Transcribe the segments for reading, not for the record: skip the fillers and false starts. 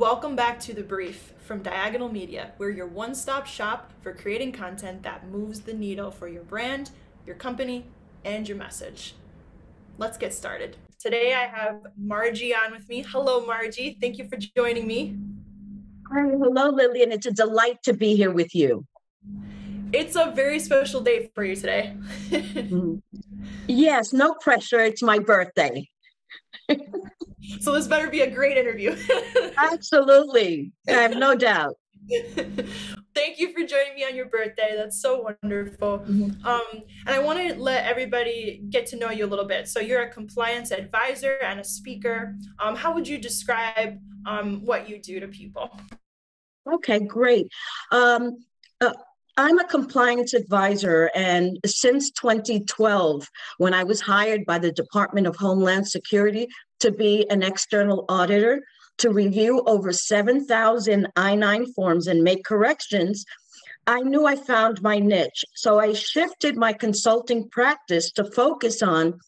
Welcome back to The Brief from Diagonal Media. We're your one-stop shop for creating content that moves the needle for your brand, your company, and your message. Let's get started. Today I have Margie on with me. Hello, Margie. Thank you for joining me. Hi, hello, Lillian. It's a delight to be here with you. It's a very special day for you today. Mhm. Yes, no pressure. It's my birthday. So this better be a great interview. Absolutely. I have no doubt. Thank you for joining me on your birthday. That's so wonderful. Mhm. And I want to let everybody get to know you a little bit. So you're a compliance advisor and a speaker. How would you describe what you do to people? Okay, great. Um, uh, I'm a compliance advisor, and since 2012, when I was hired by the Department of Homeland Security to be an external auditor to review over 7,000 I-9 forms and make corrections, I knew I found my niche. So I shifted my consulting practice to focus on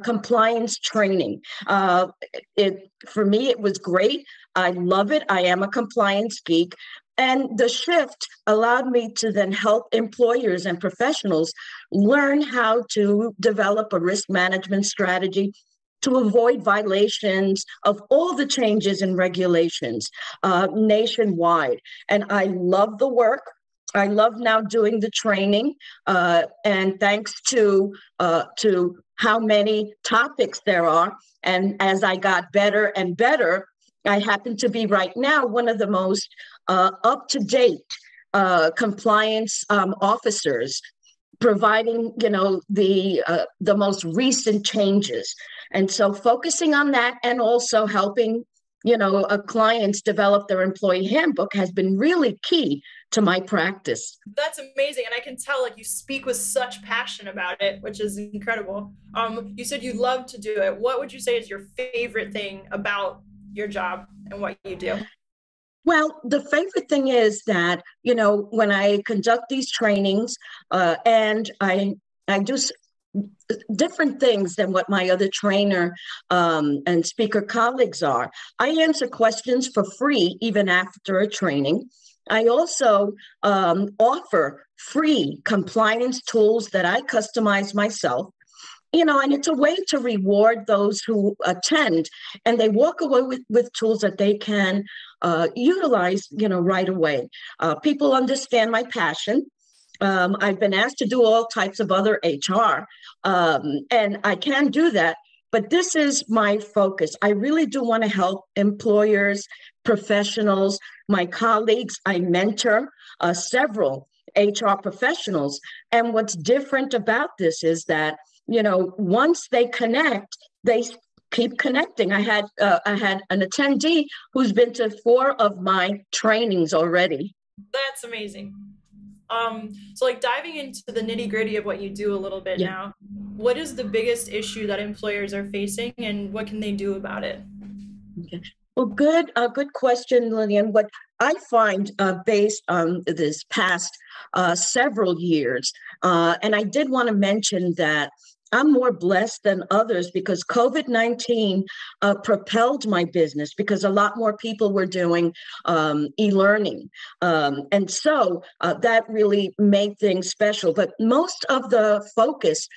compliance training. For me, it was great. I love it. I am a compliance geek. And the shift allowed me to then help employers and professionals learn how to develop a risk management strategy to avoid violations of all the changes in regulations nationwide. And I love the work. I love now doing the training, and thanks to how many topics there are. And as I got better and better, I happen to be right now one of the most up-to-date compliance officers, providing the most recent changes. And so focusing on that and also helping clients develop their employee handbook has been really key to my practice. That's amazing. And I can tell like you speak with such passion about it, which is incredible. You said you love to do it. What would you say is your favorite thing about your job and what you do? Well, the favorite thing is that, when I conduct these trainings and I do different things than what my other trainer and speaker colleagues are. I answer questions for free even after a training. I also offer free compliance tools that I customize myself. And it's a way to reward those who attend, and they walk away with tools that they can utilize, right away. People understand my passion. I've been asked to do all types of other HR, and I can do that. But this is my focus. I really do want to help employers, professionals, my colleagues. I mentor several HR professionals. And what's different about this is that, once they connect, they keep connecting. I had an attendee who's been to 4 of my trainings already. That's amazing. So like diving into the nitty-gritty of what you do a little bit Yeah. now, what is the biggest issue that employers are facing and what can they do about it? Okay. Well, good question, Lillian. What I find based on this past several years, and I did want to mention that I'm more blessed than others because COVID-19 propelled my business because a lot more people were doing e-learning. And so that really made things special. But most of the focus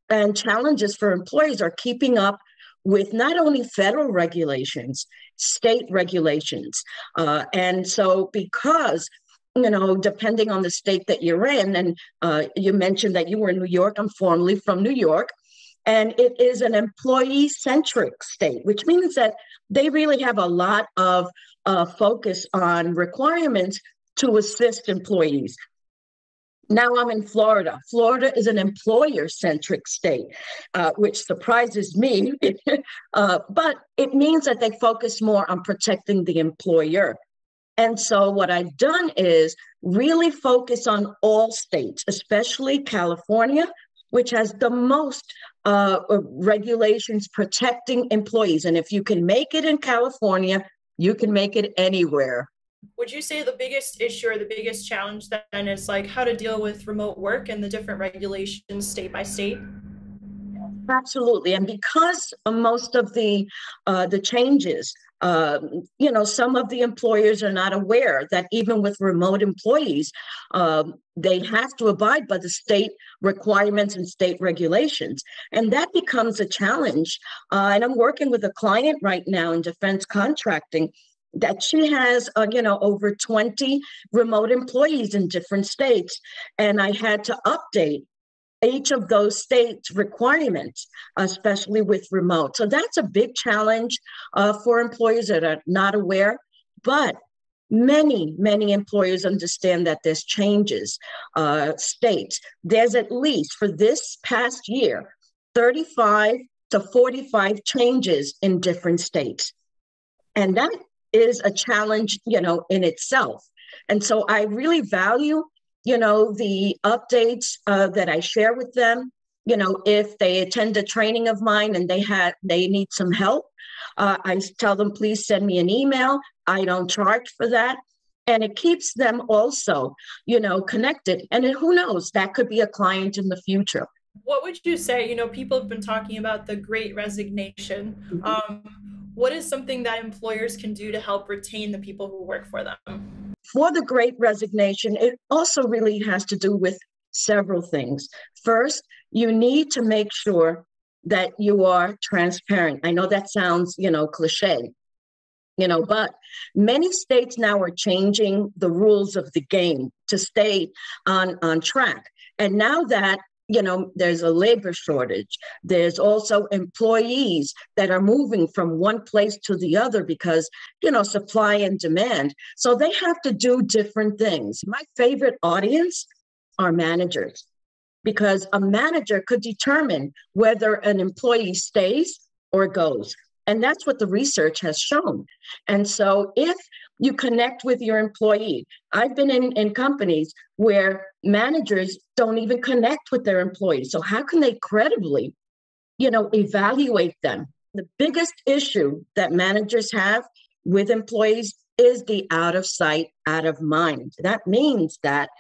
and challenges for employees are keeping up with not only federal regulations, state regulations. And so because depending on the state that you're in, and you mentioned that you were in New York, I'm formerly from New York, and it is an employee-centric state, which means that they really have a lot of focus on requirements to assist employees. Now I'm in Florida. Florida is an employer-centric state, which surprises me, but it means that they focus more on protecting the employer. And so what I've done is really focus on all states, especially California, which has the most regulations protecting employees. And if you can make it in California, you can make it anywhere. Would you say the biggest issue or the biggest challenge then is like how to deal with remote work and the different regulations state by state? Absolutely. And because most of the changes, some of the employers are not aware that even with remote employees, they have to abide by the state requirements and state regulations. And that becomes a challenge. And I'm working with a client right now in defense contracting that she has, over 20 remote employees in different states. And I had to update each of those states' requirements, especially with remote. So that's a big challenge for employers that are not aware. But many employers understand that there's changes. States, there's at least for this past year, 35 to 45 changes in different states. And that is a challenge, in itself. And so I really value the updates that I share with them. If they attend a training of mine and they need some help, I tell them, please send me an email. I don't charge for that. And it keeps them also, connected. And who knows, that could be a client in the future. What would you say? People have been talking about the great resignation. What is something that employers can do to help retain the people who work for them? For the great resignation, it also really has to do with several things. First, you need to make sure that you are transparent. I know that sounds, cliche, but many states now are changing the rules of the game to stay on track. And now that there's a labor shortage. There's also employees that are moving from one place to the other because, supply and demand. So they have to do different things. My favorite audience are managers, because a manager could determine whether an employee stays or goes. And that's what the research has shown. And so if you connect with your employee, I've been in companies where managers don't even connect with their employees. So how can they credibly, evaluate them? The biggest issue that managers have with employees is the out of sight, out of mind. That means that,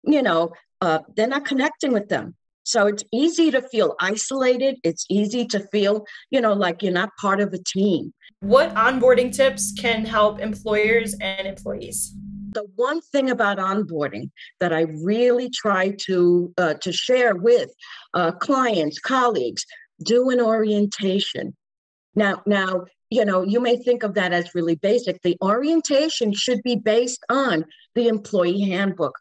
they're not connecting with them. So it's easy to feel isolated. It's easy to feel, like you're not part of a team. What onboarding tips can help employers and employees? The one thing about onboarding that I really try to share with clients, colleagues, do an orientation. Now, you may think of that as really basic. The orientation should be based on the employee handbook.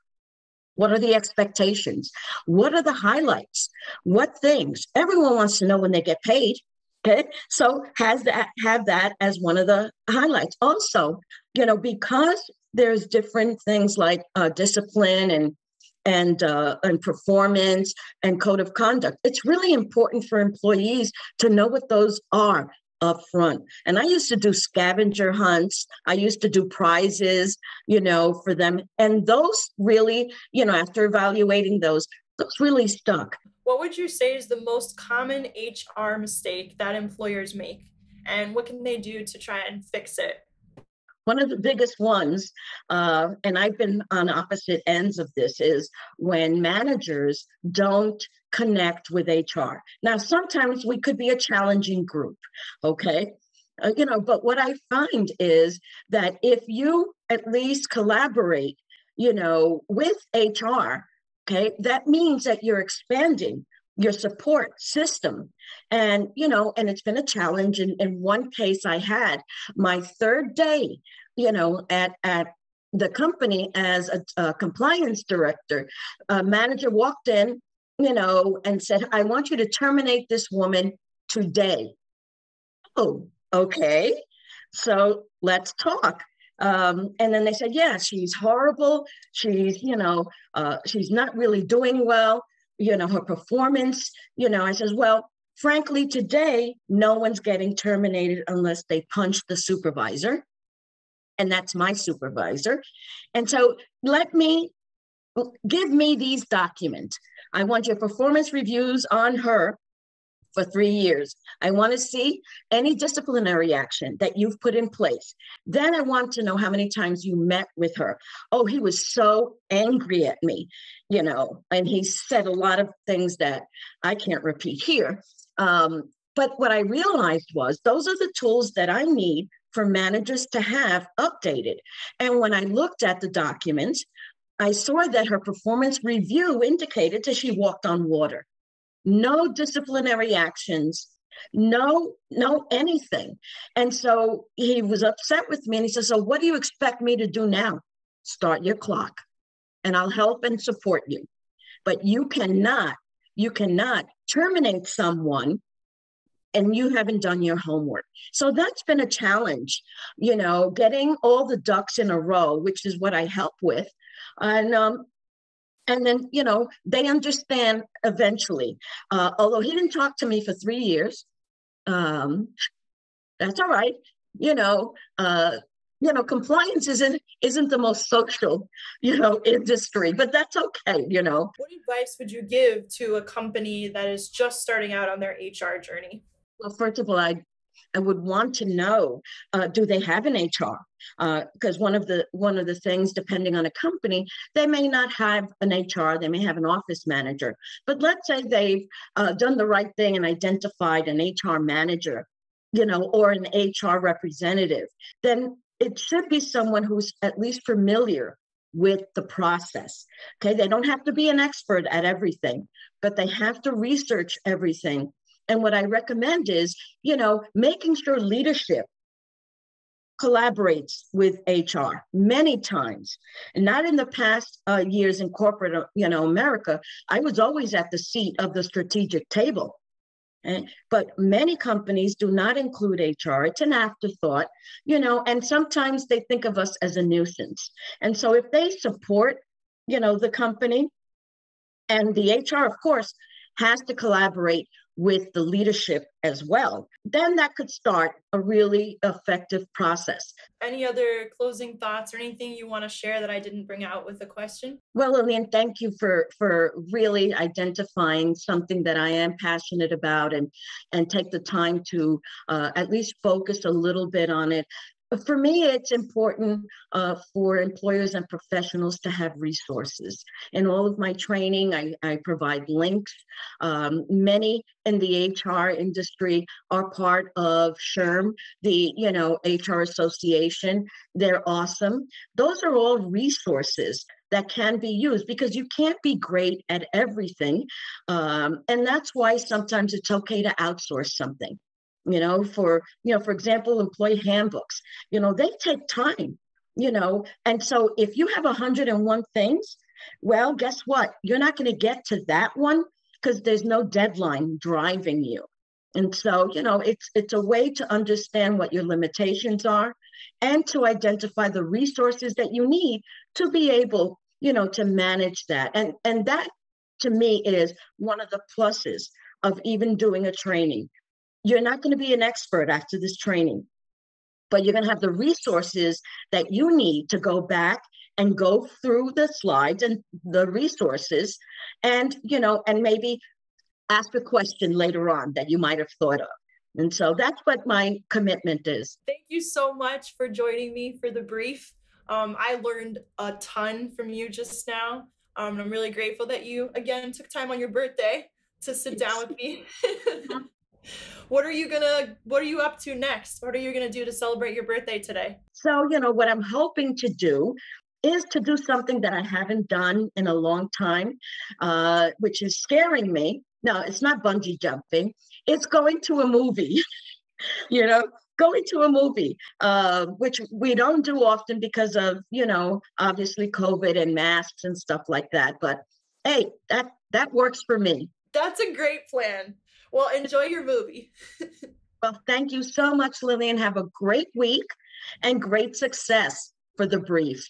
What are the expectations? What are the highlights? What things? Everyone wants to know when they get paid. Okay, so have that as one of the highlights. Also, because there's different things like discipline and performance and code of conduct, it's really important for employees to know what those are up front. And I used to do scavenger hunts. I used to do prizes, for them. And those really, after evaluating those really stuck. What would you say is the most common HR mistake that employers make? And what can they do to try and fix it? One of the biggest ones, and I've been on opposite ends of this, is when managers don't connect with HR. Now, sometimes we could be a challenging group, okay? But what I find is that if you at least collaborate, with HR, okay, that means that you're expanding your support system. And, and it's been a challenge. In one case I had, my third day, at the company as a compliance director, a manager walked in, and said, I want you to terminate this woman today. Oh, okay. So let's talk. And then they said, yeah, she's horrible. She's not really doing well. Her performance, I says, well, frankly, today, no one's getting terminated unless they punch the supervisor. And that's my supervisor. And so give me these documents. I want your performance reviews on her for 3 years. I want to see any disciplinary action that you've put in place. Then I want to know how many times you met with her. Oh, he was so angry at me, and he said a lot of things that I can't repeat here. But what I realized was those are the tools that I need for managers to have updated. And when I looked at the documents, I saw that her performance review indicated that she walked on water. No disciplinary actions, no anything. And so he was upset with me and he said, so what do you expect me to do now? Start your clock and I'll help and support you. But you cannot terminate someone and you haven't done your homework. So that's been a challenge, getting all the ducks in a row, which is what I help with. And then, they understand eventually. Although he didn't talk to me for 3 years, that's all right. Compliance isn't the most social, industry, but that's okay. What advice would you give to a company that is just starting out on their HR journey? Well, first of all, I would want to know, do they have an HR? Because one of the things, depending on a company, they may not have an HR, they may have an office manager. But let's say they've done the right thing and identified an HR manager, or an HR representative, then it should be someone who's at least familiar with the process. Okay, they don't have to be an expert at everything, but they have to research everything. And what I recommend is, making sure leadership collaborates with HR many times. And not in the past years in corporate, America, I was always at the seat of the strategic table. But many companies do not include HR. It's an afterthought, and sometimes they think of us as a nuisance. And so if they support, the company, and the HR, of course, has to collaborate with the leadership as well, then that could start a really effective process. Any other closing thoughts or anything you want to share that I didn't bring out with the question? Well, Lillian, thank you for really identifying something that I am passionate about and take the time to at least focus a little bit on it. For me, it's important for employers and professionals to have resources. In all of my training, I provide links. Many in the HR industry are part of SHRM, the HR Association. They're awesome. Those are all resources that can be used because you can't be great at everything. And that's why sometimes it's okay to outsource something. For example, employee handbooks, they take time, and so if you have 101 things, well, guess what? You're not going to get to that one because there's no deadline driving you. And so, it's a way to understand what your limitations are and to identify the resources that you need to be able, to manage that. And that, to me, is one of the pluses of even doing a training. You're not going to be an expert after this training, but you're going to have the resources that you need to go back and go through the slides and the resources and maybe ask a question later on that you might have thought of. And so that's what my commitment is. Thank you so much for joining me for the brief. I learned a ton from you just now. I'm really grateful that you, again, took time on your birthday to sit down with me. What are you up to next? What are you going to do to celebrate your birthday today? So, what I'm hoping to do is to do something that I haven't done in a long time, which is scaring me. No, it's not bungee jumping. It's going to a movie, going to a movie, which we don't do often because of, obviously COVID and masks and stuff like that. But hey, that works for me. That's a great plan. Well, enjoy your movie. Well, thank you so much, Lillian. Have a great week and great success for the brief.